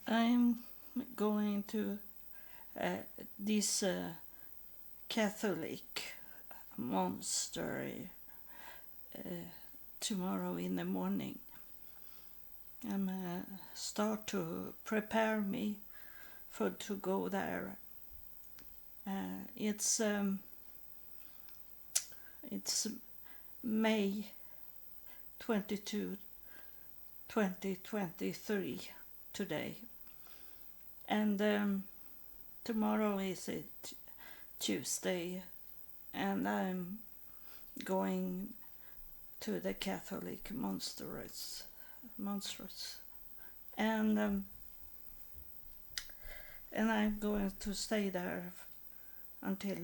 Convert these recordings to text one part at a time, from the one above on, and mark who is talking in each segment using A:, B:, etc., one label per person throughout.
A: I'm going to this Catholic monastery tomorrow in the morning. I'm start to prepare me for to go there. It's May 22, 2023 today, and tomorrow is it Tuesday, and I'm going to the Catholic monasteries, and I'm going to stay there until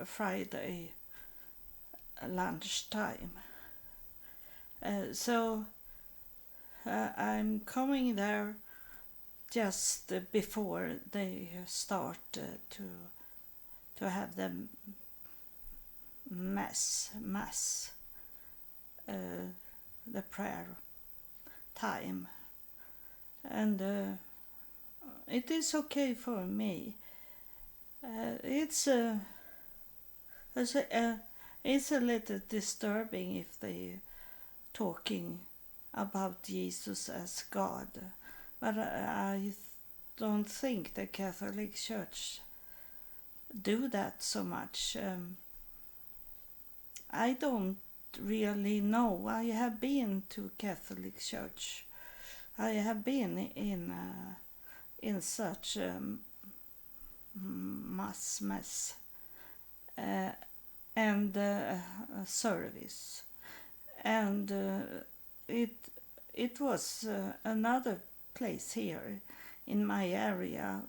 A: Friday lunchtime. So I'm coming there just before they start to have the mass, the prayer time, and it is okay for me. It's a little disturbing if they talking about Jesus as God, but I don't think the Catholic Church do that so much. I don't really know. I have been to Catholic Church. I have been in such mass and service, and it was another place here in my area.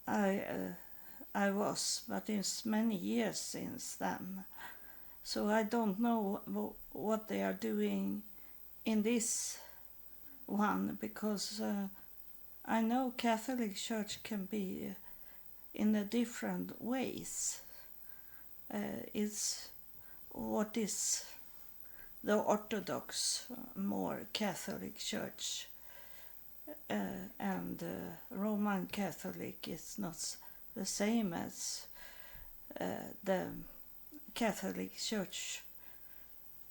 A: I was, but it's many years since then, so I don't know what they are doing in this one, because I know Catholic Church can be in a different ways. It's what is the Orthodox, more Catholic Church, and Roman Catholic is not the same as the Catholic Church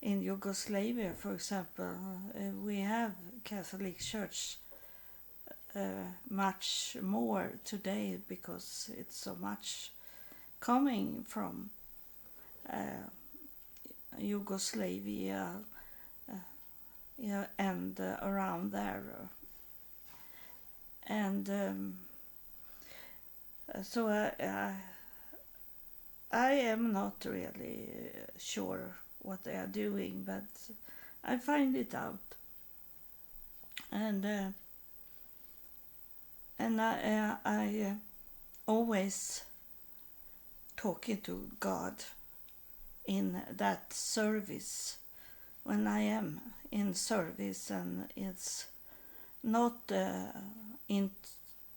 A: in Yugoslavia, for example. We have Catholic Church much more today because it's so much coming from Yugoslavia, and around there, and so I am not really sure what they are doing, but I find it out, and I always talking to God in that service when I am in service, and it's not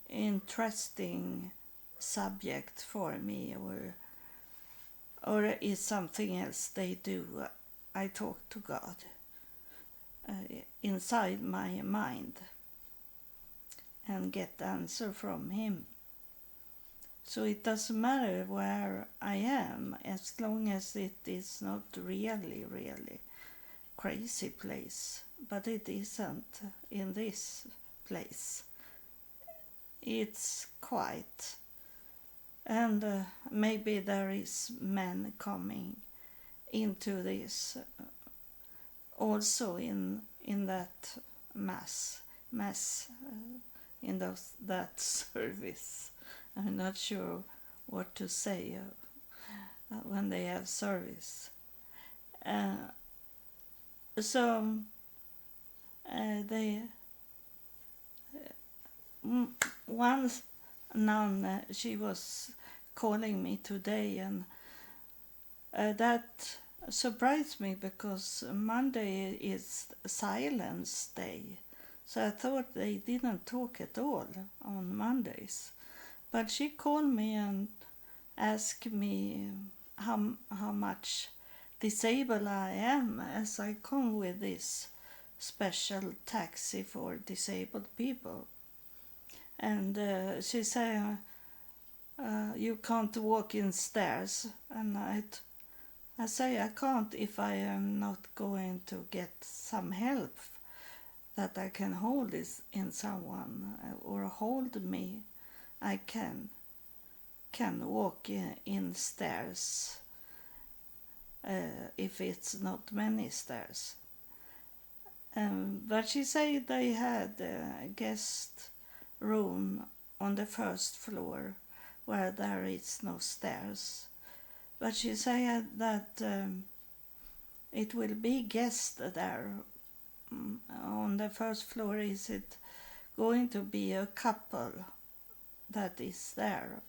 A: interesting subject for me, or is something else they do. I talk to God inside my mind and get the answer from him. So it doesn't matter where I am, as long as it is not really crazy place. But it isn't in this place. It's quiet, and maybe there is men coming into this also in that mass in that service. I'm not sure what to say when they have service. So they one nun, she was calling me today, and that surprised me because Monday is Silence Day. So I thought they didn't talk at all on Mondays. But she called me and asked me how much disabled I am, as I come with this special taxi for disabled people. and she said, you can't walk in stairs, and I say I can't if I am not going to get some help that I can hold this in someone or hold me. I can walk in stairs if it's not many stairs. But she said they had a guest room on the first floor where there is no stairs. But she said that it will be guests there. On the first floor is it going to be a couple that is there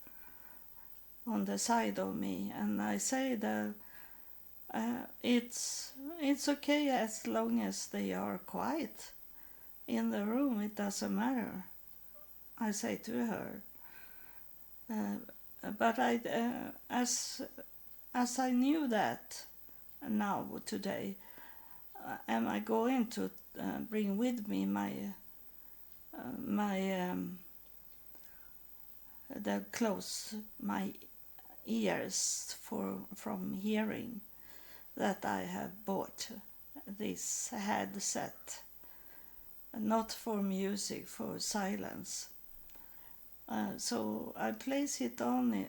A: on the side of me, and I say that it's okay as long as they are quiet in the room. It doesn't matter, I say to her. But as I knew that now today, am I going to bring with me the close my ears from hearing that I have bought this headset, not for music, for silence. So I place it on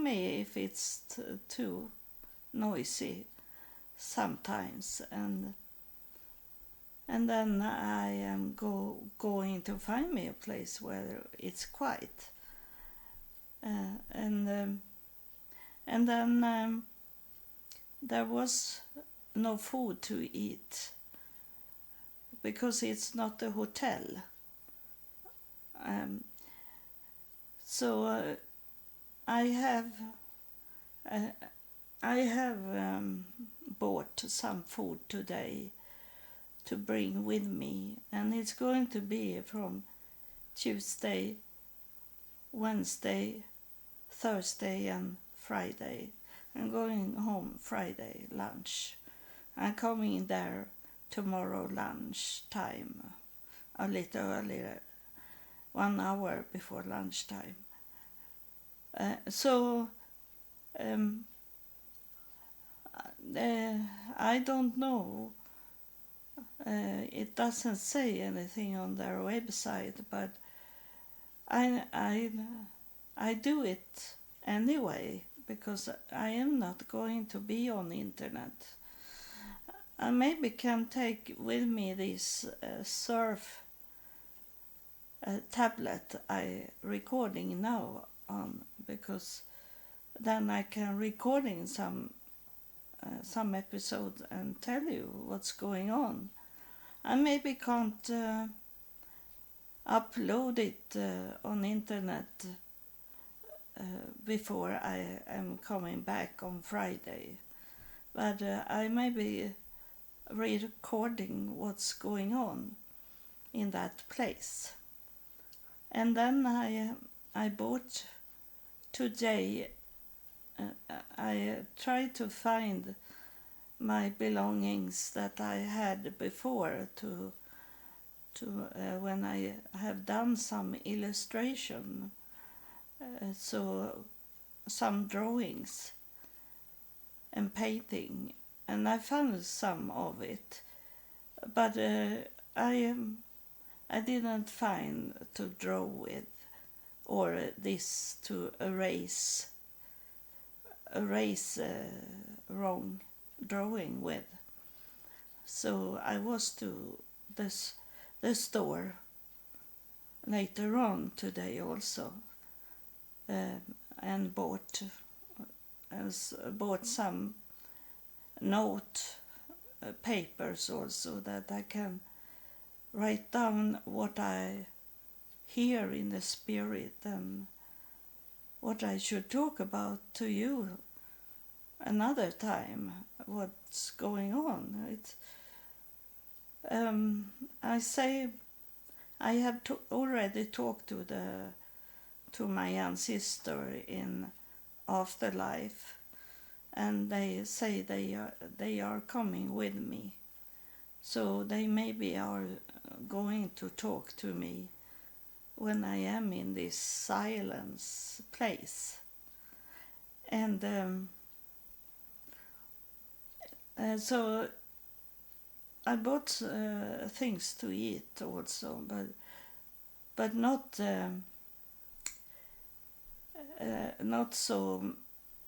A: me if it's too noisy sometimes, and then I am going to find me a place where it's quiet, and then there was no food to eat because it's not a hotel. So I have bought some food today to bring with me, and it's going to be from Tuesday, Wednesday, Thursday and Friday. I'm going home Friday lunch. I'm coming there tomorrow lunch time, a little earlier, 1 hour before lunchtime. So I don't know. It doesn't say anything on their website, but I do it anyway because I am not going to be on the internet. I maybe can take with me this surf tablet I recording now on, because then I can recording some episodes and tell you what's going on. I maybe can't upload it on internet before I am coming back on Friday, but I may be recording what's going on in that place. And then I bought today, I tried to find my belongings that I had before to when I have done some illustration, so some drawings and painting, and I found some of it, but I didn't find to draw with, or this to erase wrong drawing with. So I was to the store later on today also, and bought some note papers also, that I can write down what I hear in the spirit and what I should talk about to you another time, what's going on. I say I have already talked to my ancestor in afterlife, and they say they are coming with me, so they maybe are going to talk to me when I am in this silence place. And so I bought things to eat also, but not so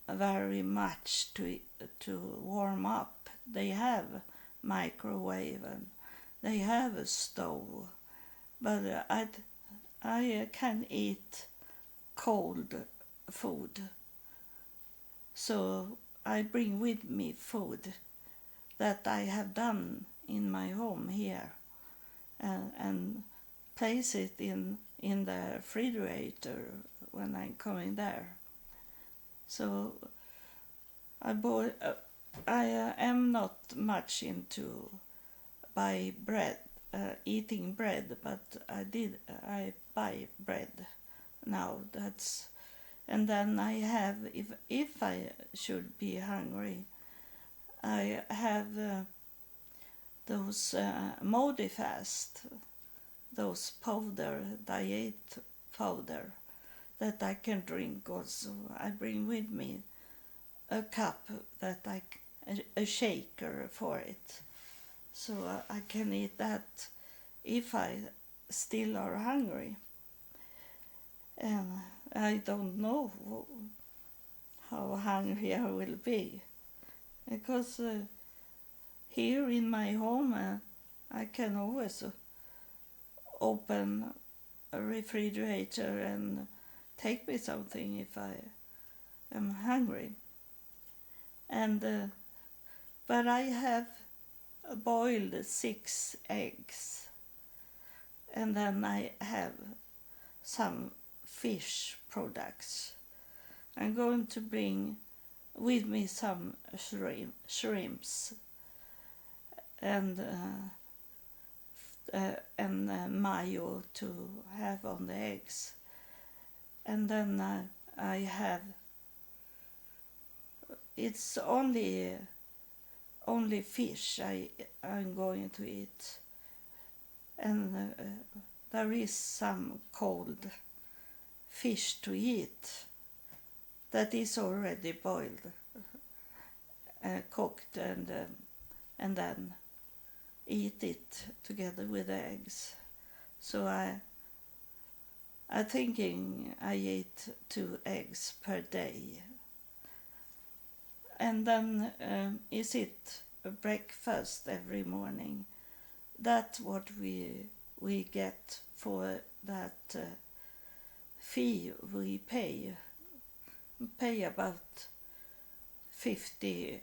A: very much to warm up. They have microwave and they have a stove, but I can eat cold food. So I bring with me food that I have done in my home here, and place it in the refrigerator when I'm coming there. So I am not much into eating bread, but I buy bread now. And then I have, if I should be hungry, I have those Modifast, those diet powder that I can drink also. I bring with me a cup a shaker for it, so I can eat that if I still are hungry. And I don't know how hungry I will be, because here in my home I can always open a refrigerator and take me something if I am hungry. And but I have boiled 6 eggs, and then I have some fish products. I'm going to bring with me some shrimps and mayo to have on the eggs. And then I have, it's only fish I'm going to eat, and there is some cold fish to eat that is already boiled, cooked, and then eat it together with eggs. So I'm thinking I eat 2 eggs per day. And then is it a breakfast every morning? That's what we get for that fee we pay. We pay about $50,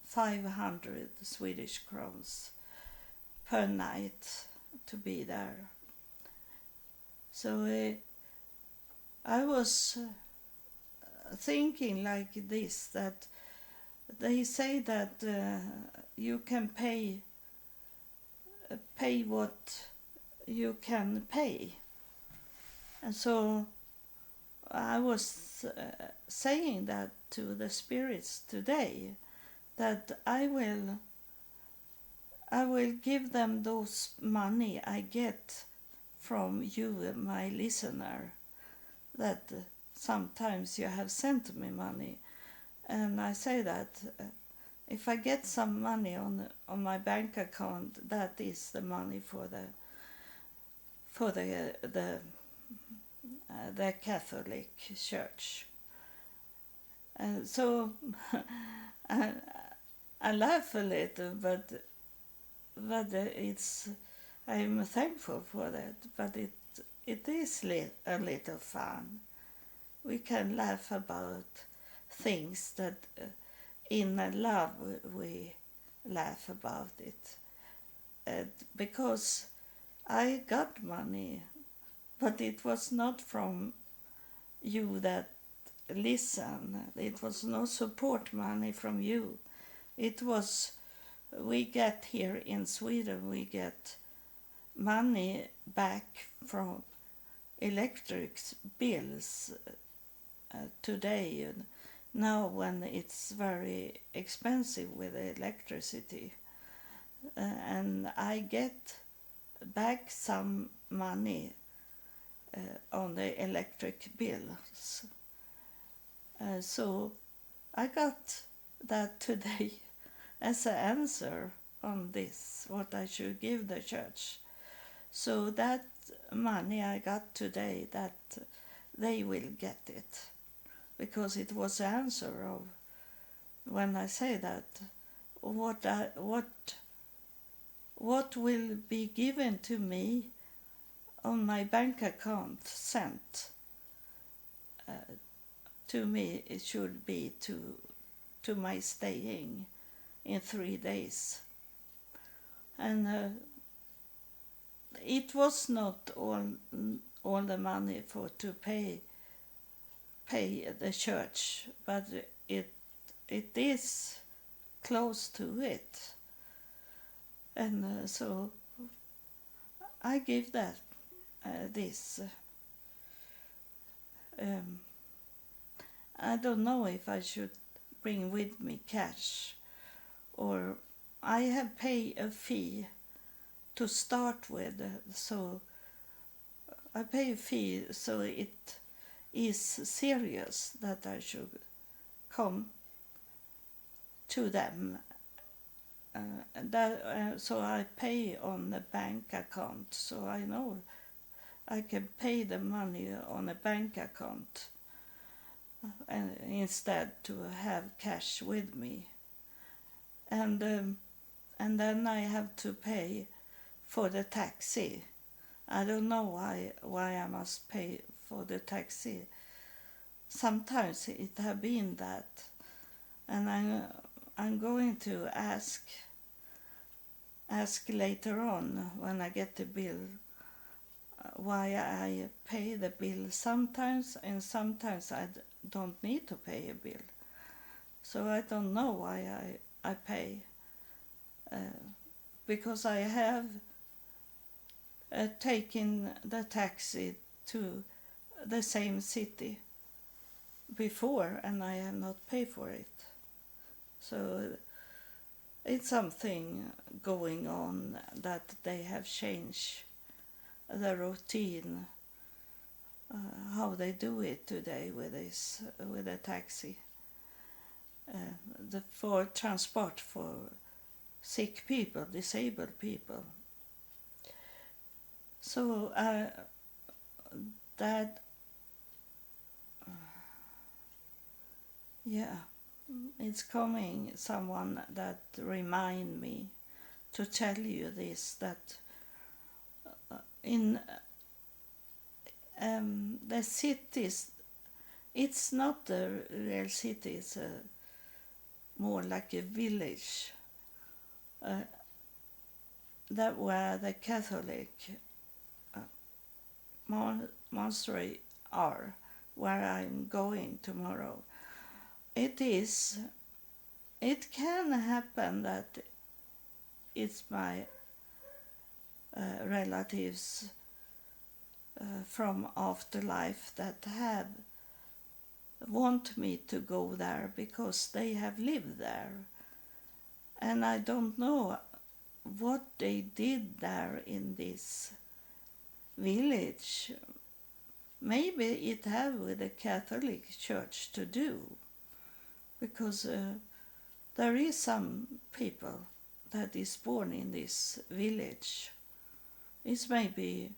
A: 500 Swedish crowns per night to be there. So I was thinking like this, that they say that you can pay what you can pay. And so I was saying that to the spirits today, that I will give them those money I get from you, my listener, that sometimes you have sent me money. And I say that if I get some money on my bank account, that is the money for the Catholic Church. And so I laugh a little, but I'm thankful for that. But it is a little fun. We can laugh about things that in love we laugh about it. Because I got money, but it was not from you that listen. It was no support money from you. It was, we get here in Sweden, we get money back from electric bills today, now when it's very expensive with electricity, and I get back some money on the electric bills. So I got that today as an answer on this, what I should give the church. So that money I got today, that they will get it, because it was the answer of when I say that what will be given to me on my bank account sent to me, it should be to my staying in 3 days. And it was not all the money for to pay the church, but it is close to it. And so I give that this. I don't know if I should bring with me cash, or I have paid a fee to start with, so I pay a fee, so it is serious that I should come to them. So I pay on the bank account, so I know I can pay the money on a bank account instead to have cash with me. And then I have to pay for the taxi. I don't know why I must pay for the taxi. Sometimes it have been that, and I'm going to ask later on when I get the bill why I pay the bill sometimes, and sometimes I don't need to pay a bill. So I don't know why I pay, because I have taken the taxi to the same city before, and I have not paid for it. So it's something going on that they have changed the routine, how they do it today with the taxi, for transport for sick people, disabled people. So that it's coming someone that remind me to tell you this, that in the cities, it's not a real city, it's more like a village, that where the Catholic monastery are, where I'm going tomorrow. It can happen that it's my relatives from afterlife that have want me to go there because they have lived there, and I don't know what they did there in this village. Maybe it have with the Catholic Church to do, because there is some people that is born in this village. It's maybe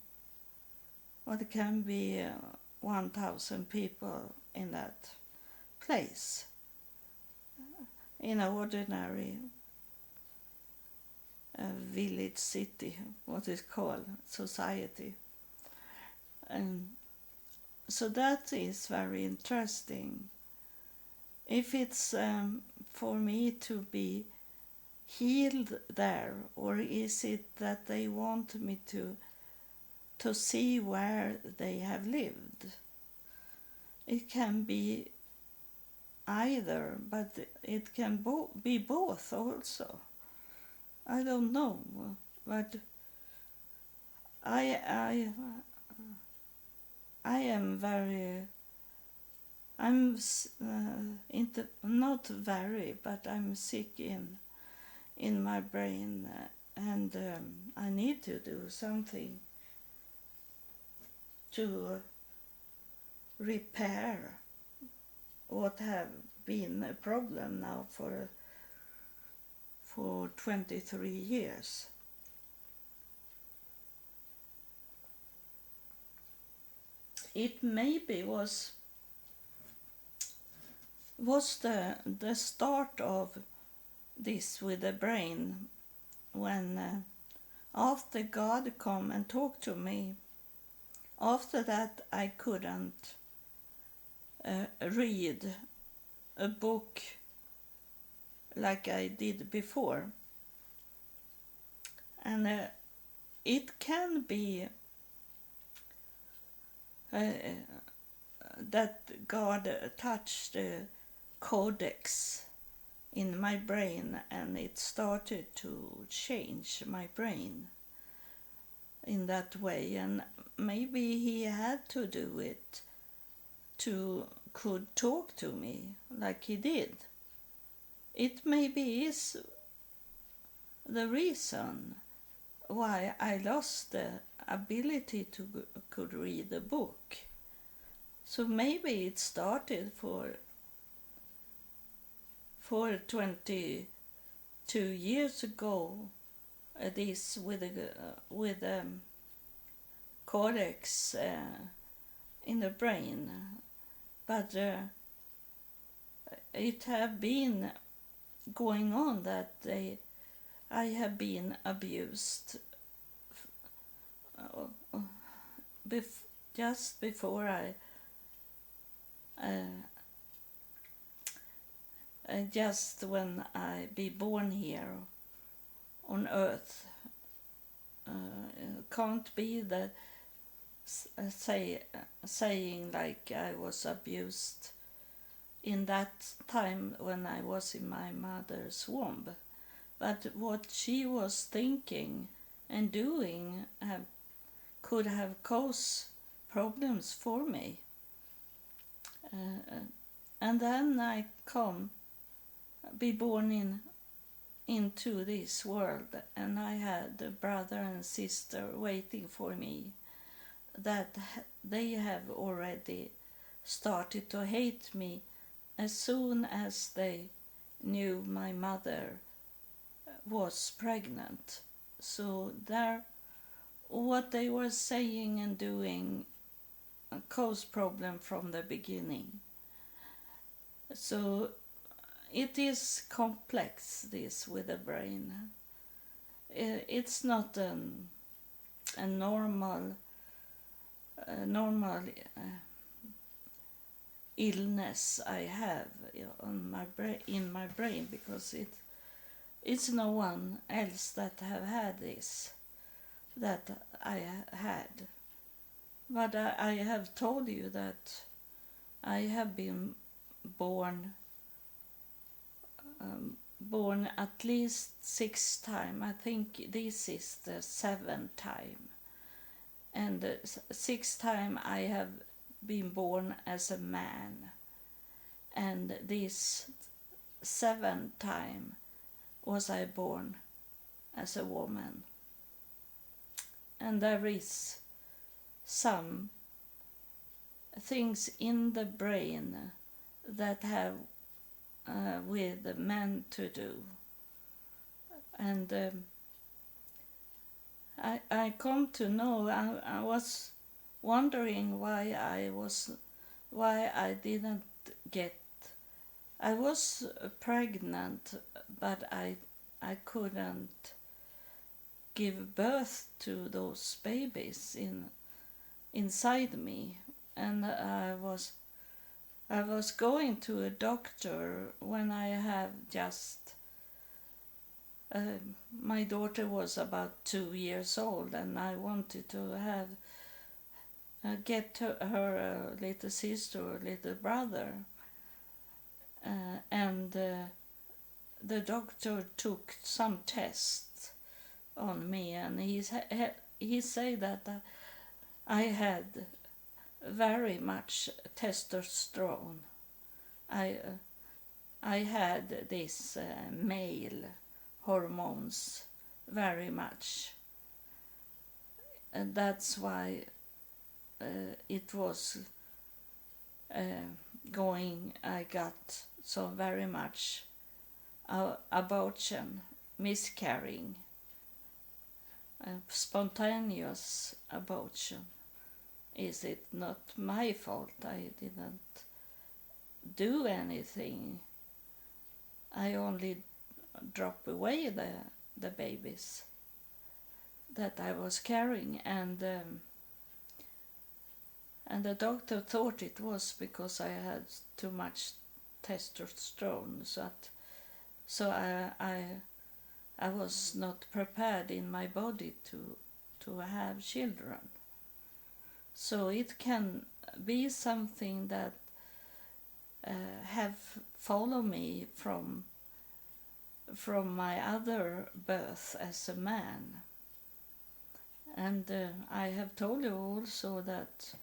A: what can be 1,000 people in that place, in an ordinary village, city, what is called society. And so that is very interesting. If it's for me to be healed there, or is it that they want me to see where they have lived? It can be either, but it can be both also. I don't know, but I am very, not very, but I'm sick in my brain and I need to do something to repair what have been a problem now for 23 years. It maybe was the start of this with the brain when after God come and talk to me. After that I couldn't read a book like I did before, and it can be that God touched the codex in my brain, and it started to change my brain in that way, and maybe he had to do it to could talk to me like he did. It maybe is the reason why I lost the ability to could read a book. So maybe it started for 22 years ago. This with codex in the brain, but it have been going on that I have been abused just before just when I be born here on earth. Can't be that saying like I was abused in that time when I was in my mother's womb, but what she was thinking and doing could have caused problems for me. And then I be born into this world, and I had a brother and sister waiting for me that they have already started to hate me as soon as they knew my mother was pregnant. So what they were saying and doing caused problem from the beginning. So it is complex, this with the brain. It's not a normal illness I have in my brain, because it's no one else that have had this that I had. But I have told you that I have been born at least 6 times. I think this is the 7th time. And the 6th time I have been born as a man. And this 7th time was I born as a woman. And there is some things in the brain that have with men to do. And I come to know, I was wondering why I didn't get, I was pregnant, but I couldn't give birth to those babies inside me. And I was going to a doctor when I have just my daughter was about 2 years old, and I wanted to have get her little sister or little brother, and the doctor took some tests on me, and he said that I had very much testosterone. I had this male hormones very much. And that's why it was I got so very much abortion, miscarrying, spontaneous abortion. Is it not my fault? I didn't do anything. I only dropped away the babies that I was carrying, and the doctor thought it was because I had too much testosterone, so I was not prepared in my body to have children. So it can be something that have followed me from my other birth as a man. And I have told you also that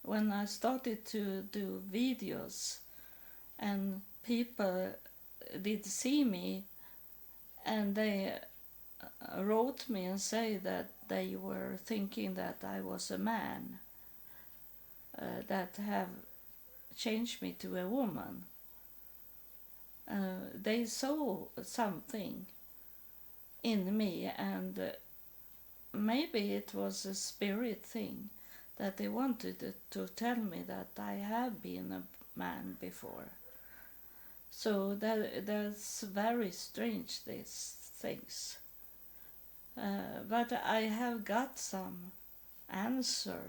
A: when I started to do videos and people did see me, and they wrote me and say that they were thinking that I was a man, that have changed me to a woman. They saw something in me, and maybe it was a spirit thing that they wanted to tell me that I have been a man before. So that's very strange, these things. But I have got some answer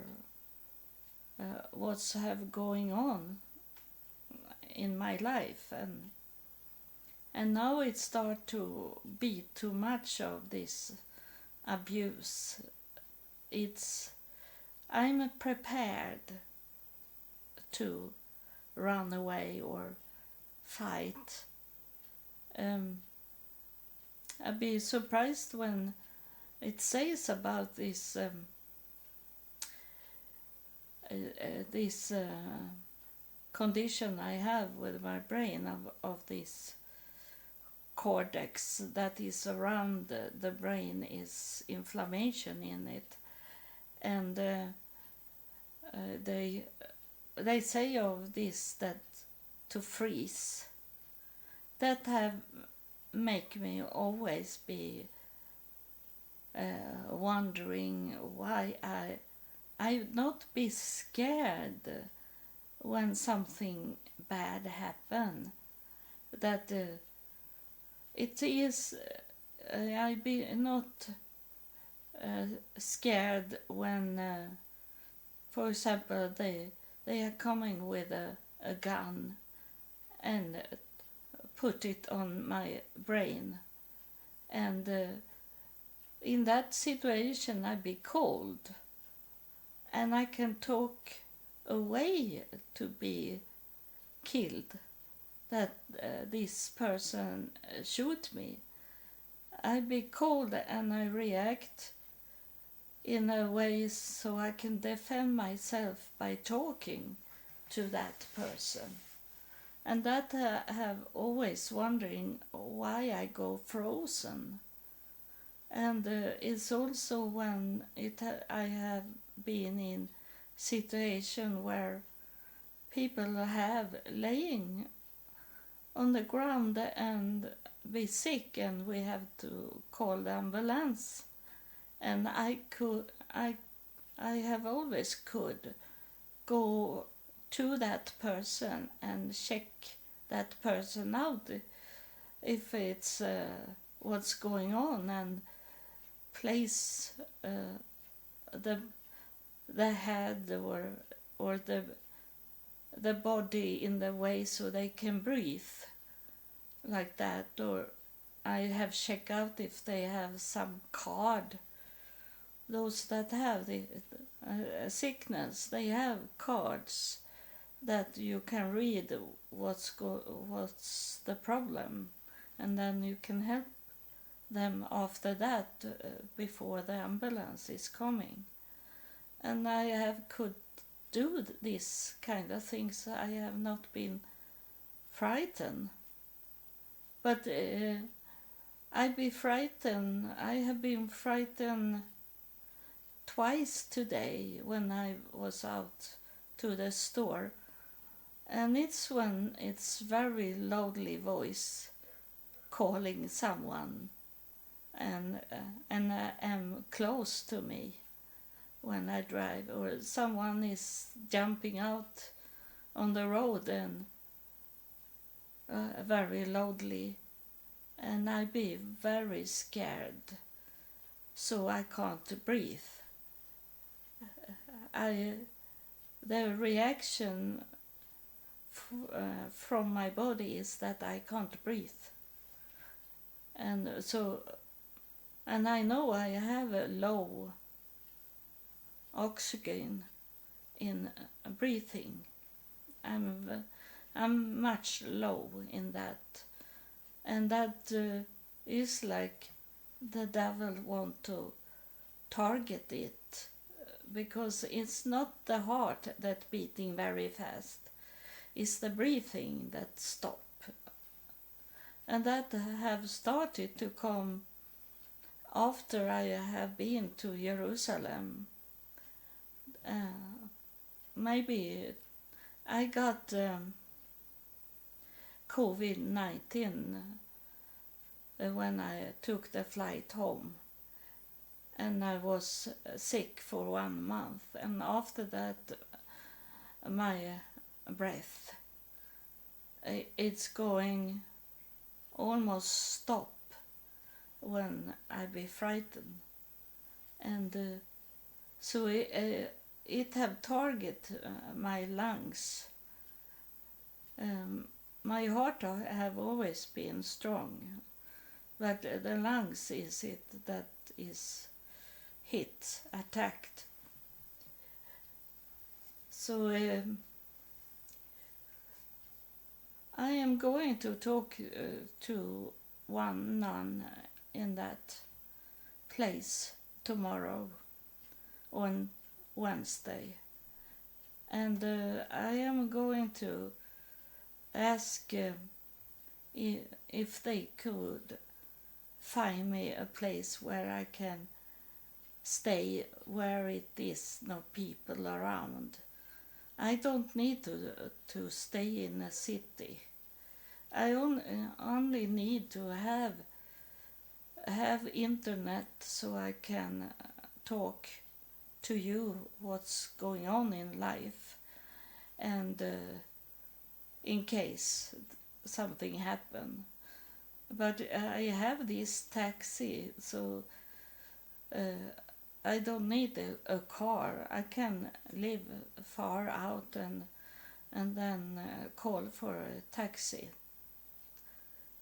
A: what's have going on in my life, and now it start to be too much of this abuse. I'm prepared to run away or fight. I'd be surprised when it says about this condition I have with my brain of this cortex that is around the brain, is inflammation in it, and they say of this that to freeze, that have make me always be wondering why I not be scared when something bad happen, that it is I be not scared when for example they are coming with a gun and put it on my brain, and in that situation I be cold and I can talk away to be killed, that this person shoot me. I be cold and I react in a way so I can defend myself by talking to that person. And that I have always wondering why I go frozen. And it's also when I have been in situation where people have laying on the ground and be sick, and we have to call the ambulance. And I have always could go to that person and check that person out if it's what's going on, and place the head or the body in the way so they can breathe like that. Or I have checked out if they have some card. Those that have the sickness, they have cards that you can read what's the problem, and then you can help them after that before the ambulance is coming. And I could do this kind of things. I have not been frightened, but I be frightened. I have been frightened twice today when I was out to the store, and it's when it's very loudly voice calling someone, and am close to me when I drive, or someone is jumping out on the road and very loudly, and I be very scared, so I can't breathe. The reaction from my body is that I can't breathe, and I know I have a low oxygen in breathing. I'm much low in that, and that is like the devil want to target it, because it's not the heart that beating very fast, it's the breathing that stop, and that have started to come after I have been to Jerusalem. Maybe I got COVID-19 when I took the flight home, and I was sick for 1 month, and after that my breath, it's going almost stop when I be frightened, and so it have target my lungs. My heart have always been strong, but the lungs is it that is hit, attacked. So I am going to talk to one nun in that place tomorrow on Wednesday, and I am going to ask if they could find me a place where I can stay, where it is no people around. I don't need to stay in a city. I only need to have internet so I can talk to you what's going on in life, and in case something happen. But I have this taxi, so I don't need a car. I can live far out and then call for a taxi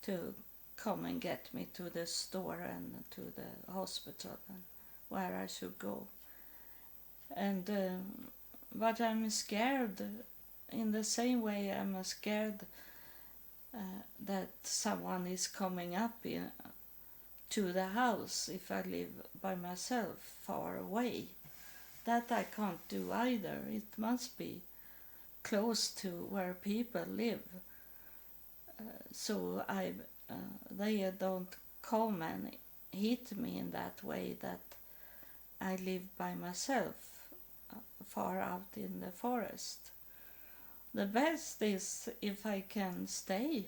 A: to come and get me to the store and to the hospital and where I should go. And but I'm scared in the same way I'm scared that someone is coming up to the house if I live by myself far away. That I can't do either. It must be close to where people live, so they don't come and hit me in that way that I live by myself far out in the forest. The best is if I can stay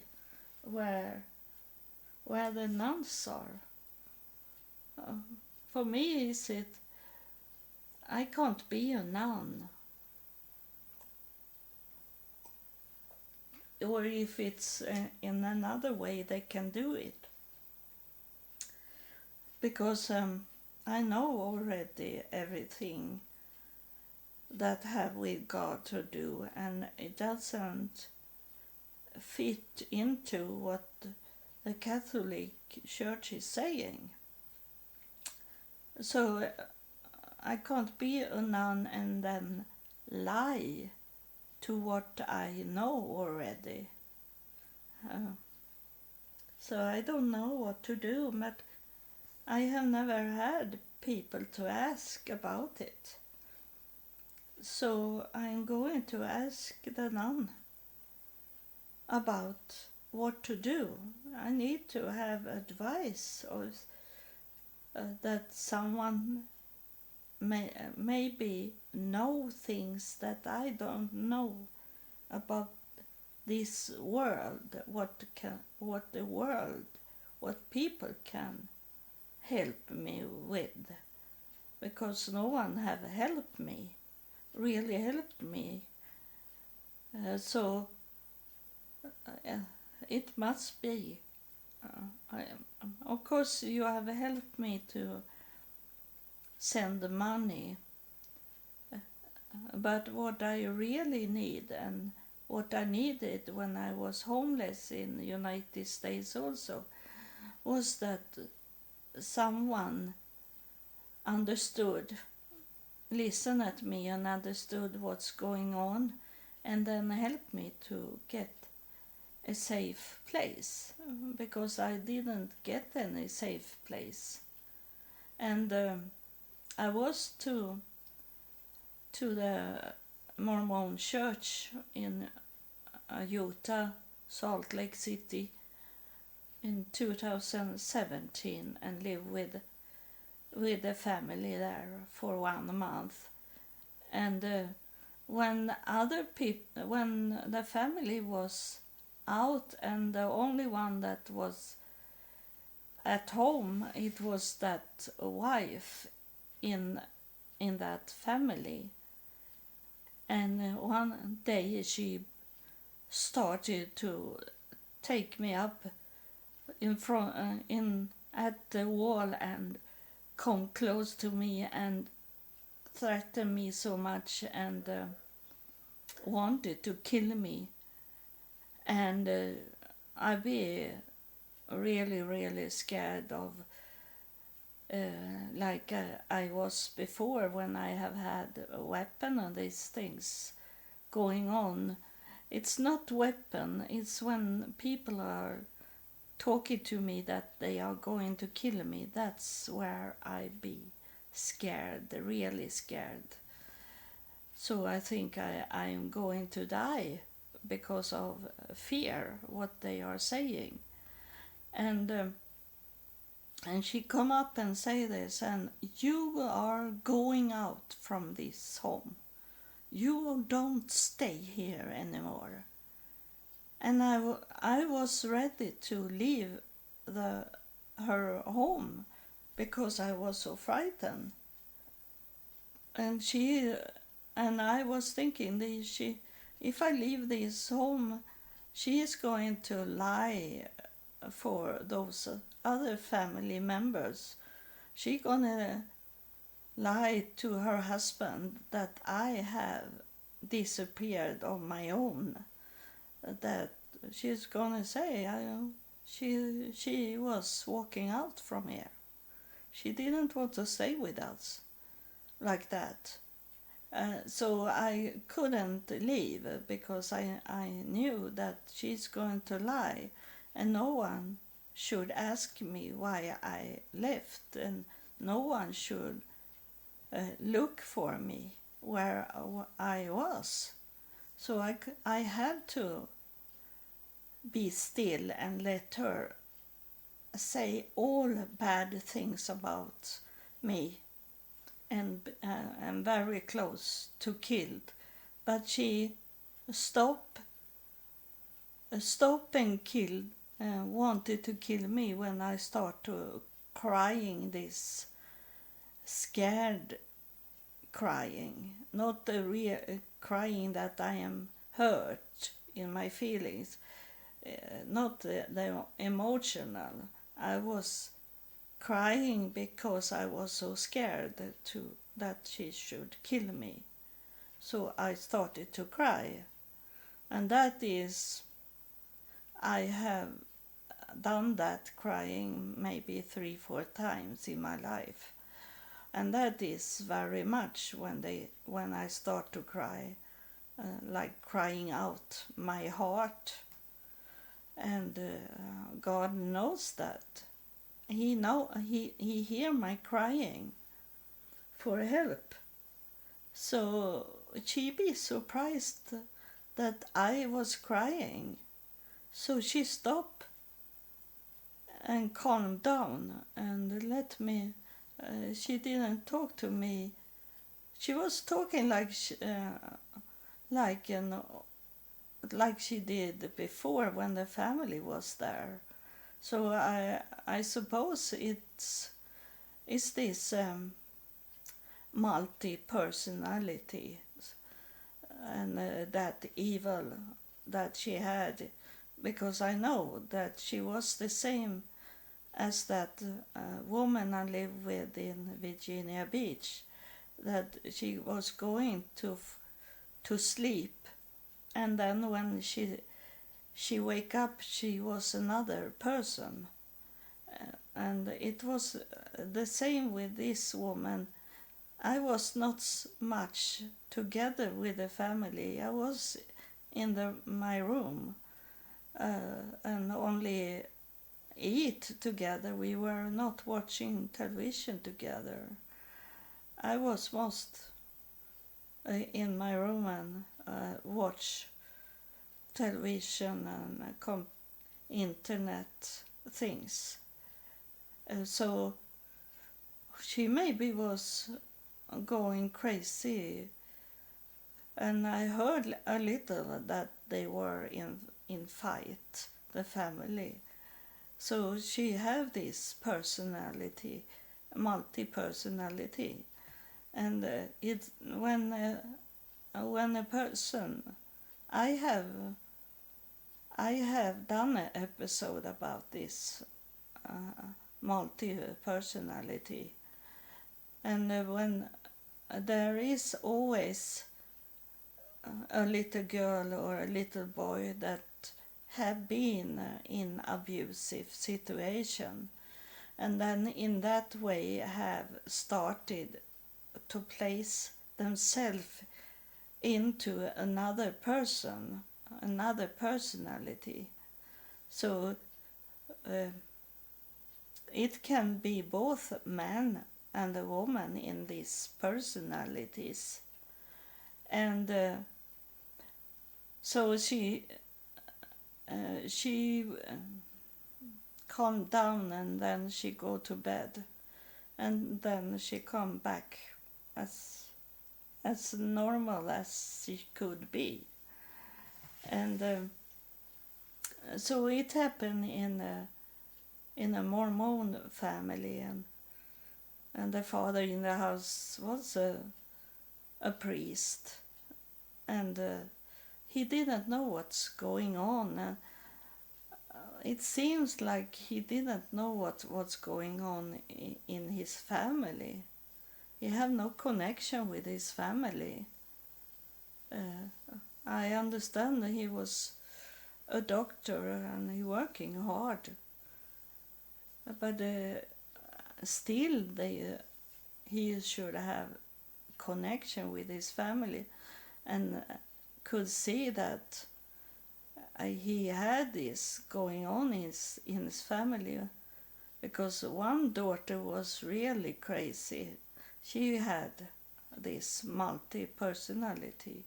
A: where the nuns are. For me is it, I can't be a nun. Or if it's in another way they can do it. Because I know already everything that have with God to do, and it doesn't fit into what the Catholic Church is saying. So I can't be a nun and then lie to what I know already. So I don't know what to do, but I have never had people to ask about it. So I'm going to ask the nun about what to do. I need to have advice, or that someone maybe know things that I don't know about this world, what the world, what people can help me with, because no one have really helped me. So it must be. Of course, you have helped me to send the money, but what I really need, and what I needed when I was homeless in the United States also, was that someone listened at me and understood what's going on, and then helped me to get a safe place, because I didn't get any safe place. And I was to the Mormon church in Utah, Salt Lake City, in 2017, and lived with the family there for 1 month. And when the family was out, and the only one that was at home, it was that wife in that family. And one day she started to take me up in front at the wall and come close to me and threaten me so much, and wanted to kill me. And I be really, really scared of, like I was before, when I have had a weapon and these things going on. It's not weapon, it's when people are talking to me that they are going to kill me. That's where I be scared, really scared. So I think I'm going to die because of fear, what they are saying. And she come up and say this, and you are going out from this home. You don't stay here anymore. And I was ready to leave her home, because I was so frightened. And I was thinking, if I leave this home, she is going to lie for those other family members. She gonna lie to her husband that I have disappeared on my own. That she's gonna say she was walking out from here. She didn't want to stay with us like that. So I couldn't leave, because I knew that she's going to lie, and no one should ask me why I left, and no one should look for me where I was. So I had to be still and let her say all bad things about me, and I'm very close to killed. But she stopped and killed, wanted to kill me when I start to crying, this scared crying, not the real crying that I am hurt in my feelings, not the emotional. I was crying because I was so scared that she should kill me. So I started to cry, and that is, I have done that crying maybe 3-4 times in my life. And that is very much when I start to cry, like crying out my heart. And God knows that. He hear my crying for help. So she be surprised that I was crying, So she stopped and calmed down and let me. She didn't talk to me. She was talking like like she did before when the family was there. So I suppose it's this multi-personality and that evil that she had, because I know that she was the same as that woman I live with in Virginia Beach, that she was going to sleep, and then when she wake up she was another person. And it was the same with this woman. I was not much together with the family. I was in my room and only eat together. We were not watching television together. I was most in my room and watch television and internet things. So she maybe was going crazy, and I heard a little that they were in fight, the family. So she have this personality, multi-personality, and it when a person, I have done an episode about this multi-personality, and when there is always a little girl or a little boy that have been in abusive situation, and then in that way have started to place themselves into another person, another personality. So it can be both man and a woman in these personalities. And so she calmed down, and then she go to bed, and then she come back as normal as she could be. And so it happened in a Mormon family, and the father in the house was a priest, and he didn't know what's going on. It seems like he didn't know what's going on in his family. He had no connection with his family. I understand that he was a doctor and he working hard, but still he should have connection with his family, and could see that he had this going on in his family, because one daughter was really crazy. She had this multi-personality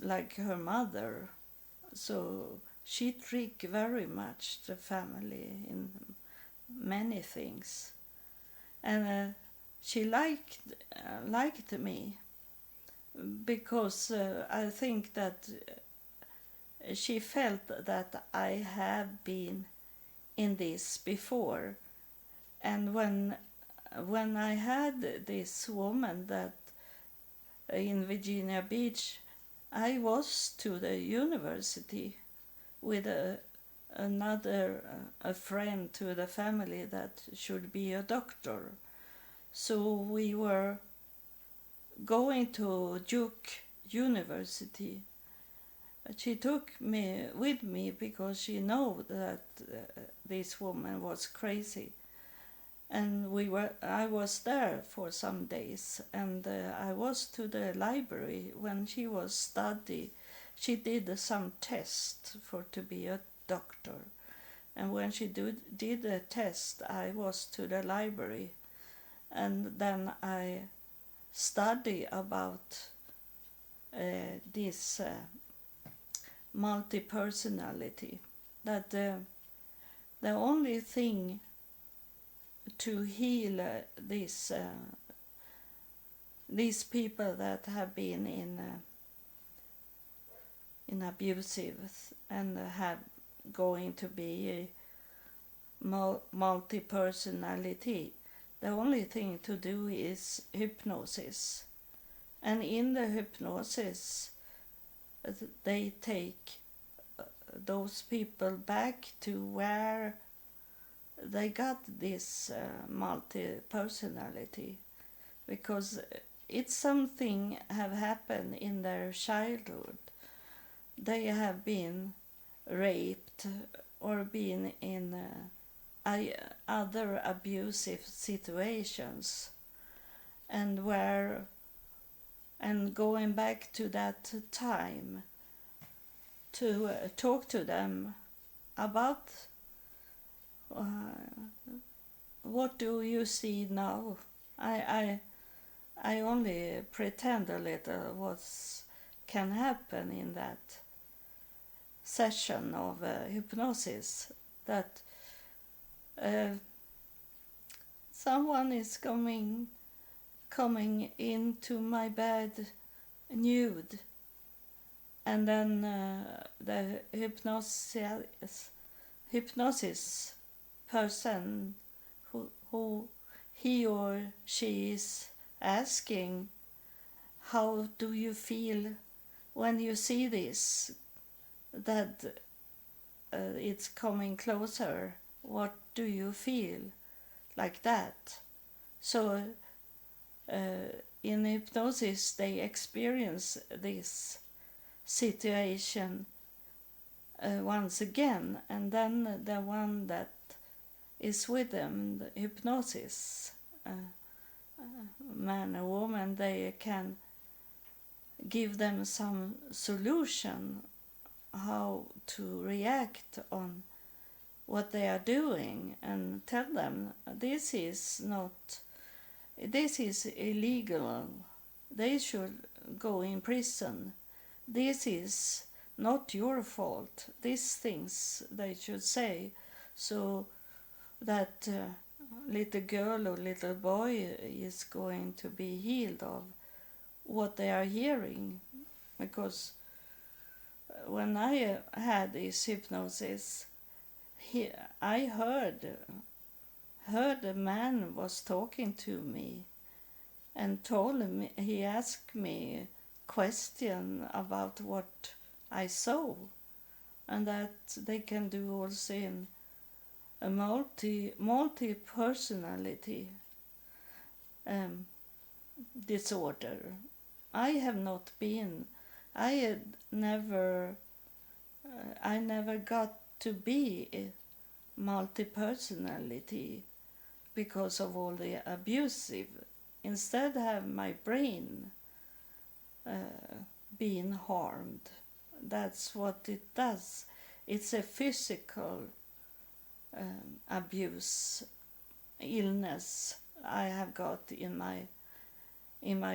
A: like her mother, so she tricked very much the family in many things, and she liked me, because I think that she felt that I have been in this before. And when I had this woman that in Virginia Beach, I was to the university with another friend to the family that should be a doctor. So we were going to Duke University. She took me with me because she knew that this woman was crazy, and I was there for some days, and I was to the library when she was study. She did some test to be a doctor, and when she did the test, I was to the library, and then I study about this multi-personality. That the only thing to heal these people that have been in abusive and have going to be multi-personality, the only thing to do is hypnosis. And in the hypnosis, they take those people back to where they got this multi-personality, because it's something have happened in their childhood. They have been raped or been in other abusive situations, and going back to that time to talk to them about what do you see now. I only pretend a little what can happen in that session of hypnosis, that someone is coming into my bed nude, and then the hypnosis person who he or she is asking, how do you feel when you see this, that it's coming closer? What do you feel like that? So in hypnosis they experience this situation once again, and then the one that is with them, the hypnosis, man or woman, they can give them some solution how to react on what they are doing, and tell them this is illegal, they should go in prison, this is not your fault, these things they should say, so that little girl or little boy is going to be healed of what they are hearing. Because when I had this hypnosis, I heard a man was talking to me and told me, he asked me question about what I saw, and that they can do also in a multi-personality disorder. I have not been, I never got to be a multi-personality because of all the abusive. Instead have my brain been harmed. That's what it does. It's a physical abuse, illness I have got in my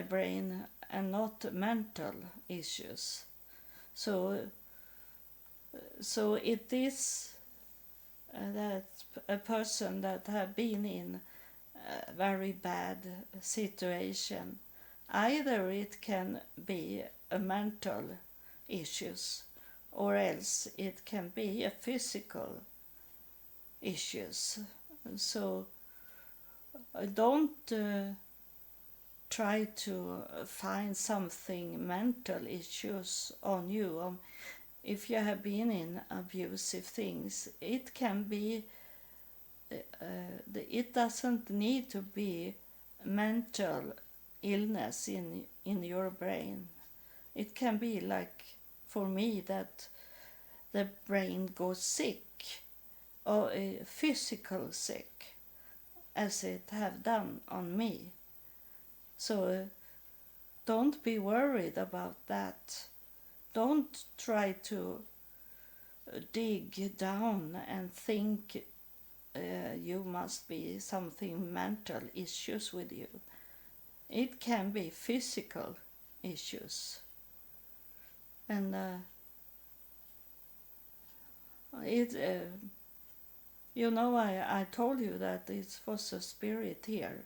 A: brain, and not mental issues. So it is that a person that have been in a very bad situation, either it can be a mental issues, or else it can be a physical issues. So don't try to find something mental issues on you. If you have been in abusive things, it can be, it doesn't need to be mental illness in your brain. It can be like, for me, that the brain goes sick, or physical sick, as it have done on me. So don't be worried about that. Don't try to dig down and think you must be something mental issues with you. It can be physical issues. And it I told you that it was a spirit here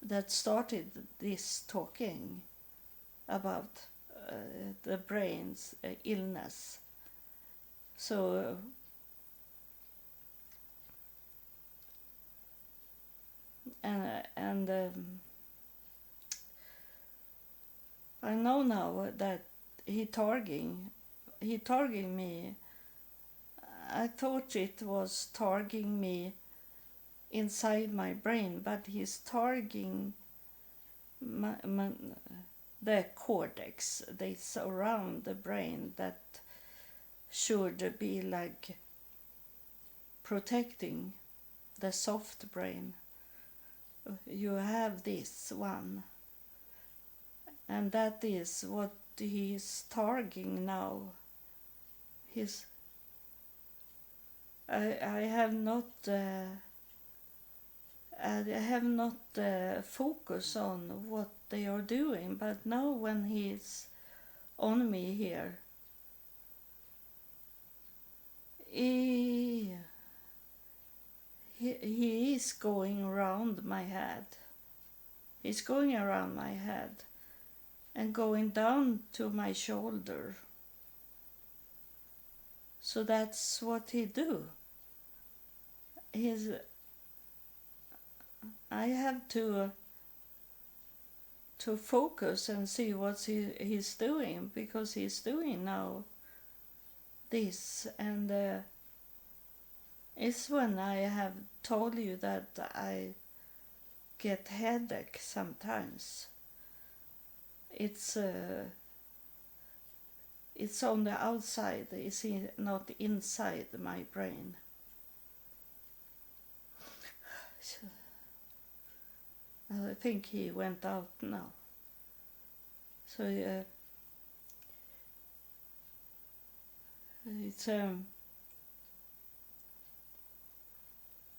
A: that started this talking about the brain's illness. So and I know now that he targeting me. I thought it was targeting me inside my brain, but he's targeting the cortex that's around the brain that should be like protecting the soft brain. You have this one, and that is what he's targeting now. I have not focused on what they are doing, but now when he's on me here, he is going around my head. He's going around my head and going down to my shoulder. So that's what he do. I have to focus and see what he's doing, because he's doing now this, and it's when I have told you that I get headache sometimes. It's on the outside, it's not inside my brain. So, I think he went out now. So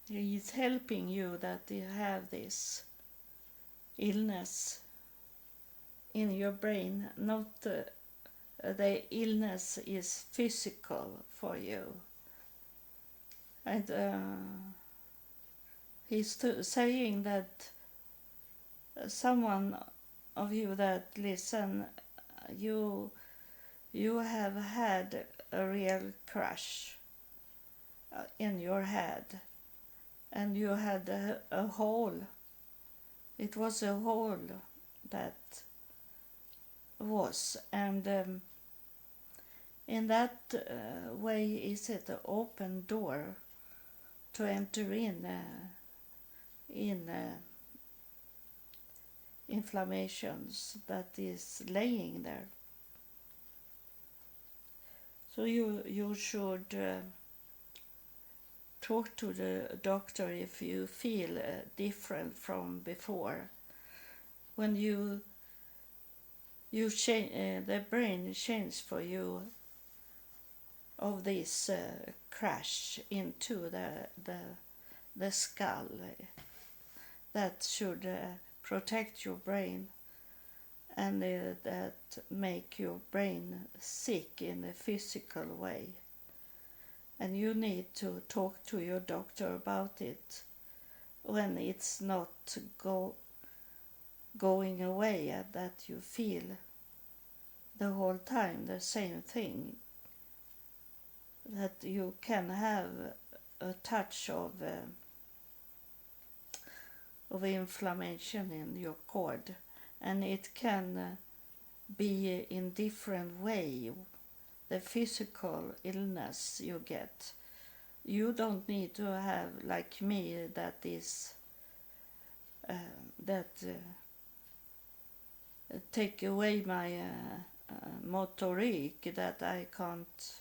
A: he's helping you that you have this illness in your brain. Not the illness is physical for you, and he's saying that someone of you that listen, you have had a real crush in your head, and you had a hole. It was a hole that was, and in that way is it an open door to enter in inflammations that is laying there. So you should talk to the doctor if you feel different from before. When you change, the brain changes for you of this crash into the skull that should protect your brain, and that make your brain sick in a physical way. And you need to talk to your doctor about it when it's not going away, and that you feel the whole time the same thing, that you can have a touch of inflammation in your cord, and it can be in different way. The physical illness you get, you don't need to have like me, that is take away my motoric, that I can't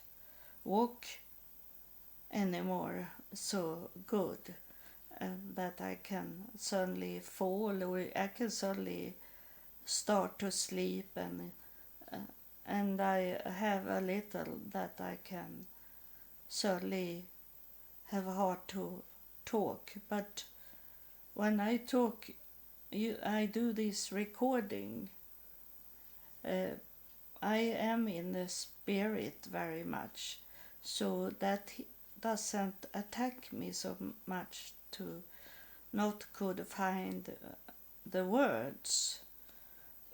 A: walk anymore so good, that I can suddenly fall, or I can suddenly start to sleep, and I have a little that I can suddenly have hard to talk. But when I talk, I do this recording. I am in the spirit very much, so that doesn't attack me so much to not could find the words.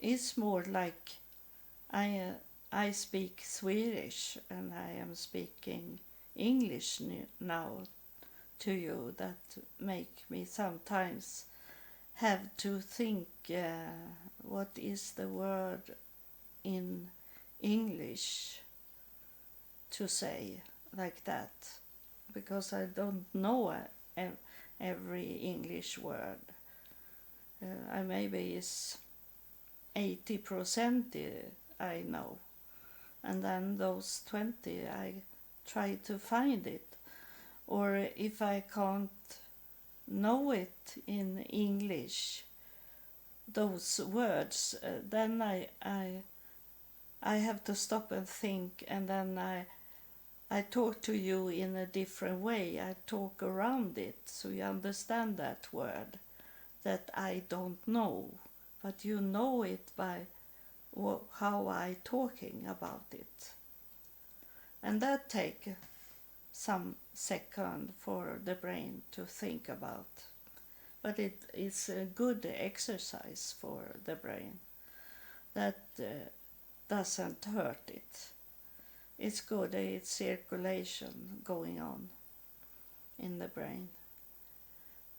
A: It's more like I speak Swedish and I am speaking English now to you, that make me sometimes have to think what is the word in English to say like that, because I don't know every English word. I maybe is 80% I know, and then those 20 I try to find it. Or if I can't know it in English, those words, then I have to stop and think, and then I talk to you in a different way. I talk around it so you understand that word that I don't know, but you know it by how I talking about it. And that take some second for the brain to think about. But it is a good exercise for the brain. That doesn't hurt it. It's good, it's circulation going on in the brain.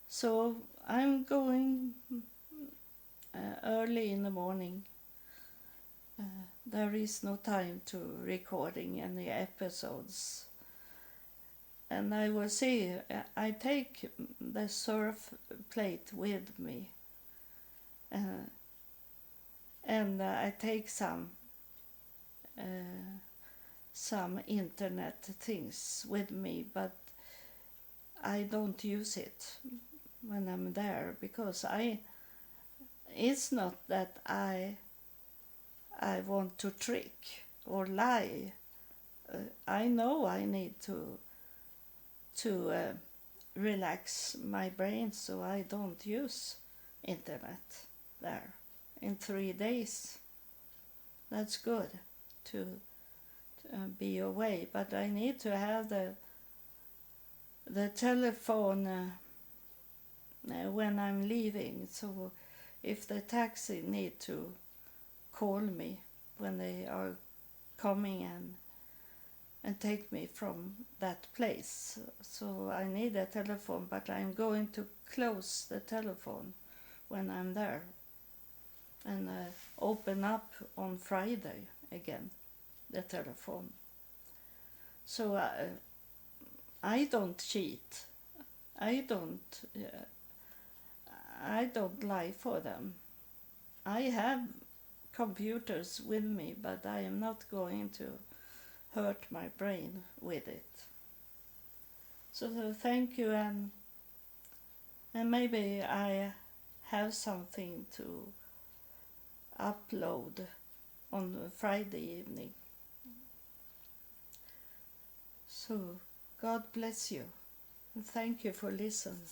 A: So I'm going early in the morning. There is no time to recording any episodes. And I will see, I take the surf plate with me. And I take some internet things with me, but I don't use it when I'm there, because it's not that I want to trick or lie. I know I need to relax my brain, so I don't use internet there in 3 days. That's good to be away, but I need to have the telephone when I'm leaving, so if the taxi need to call me when they are coming and take me from that place, so I need a telephone, but I'm going to close the telephone when I'm there and open up on Friday again the telephone. So I don't cheat. I don't lie for them. I have computers with me, but I am not going to hurt my brain with it. So thank you, and maybe I have something to upload on Friday evening. So God bless you, and thank you for listening.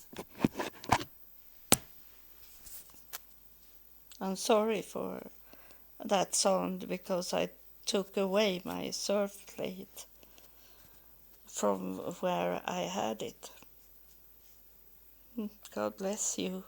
A: I'm sorry for that sound, because I took away my surf plate from where I had it. God bless you.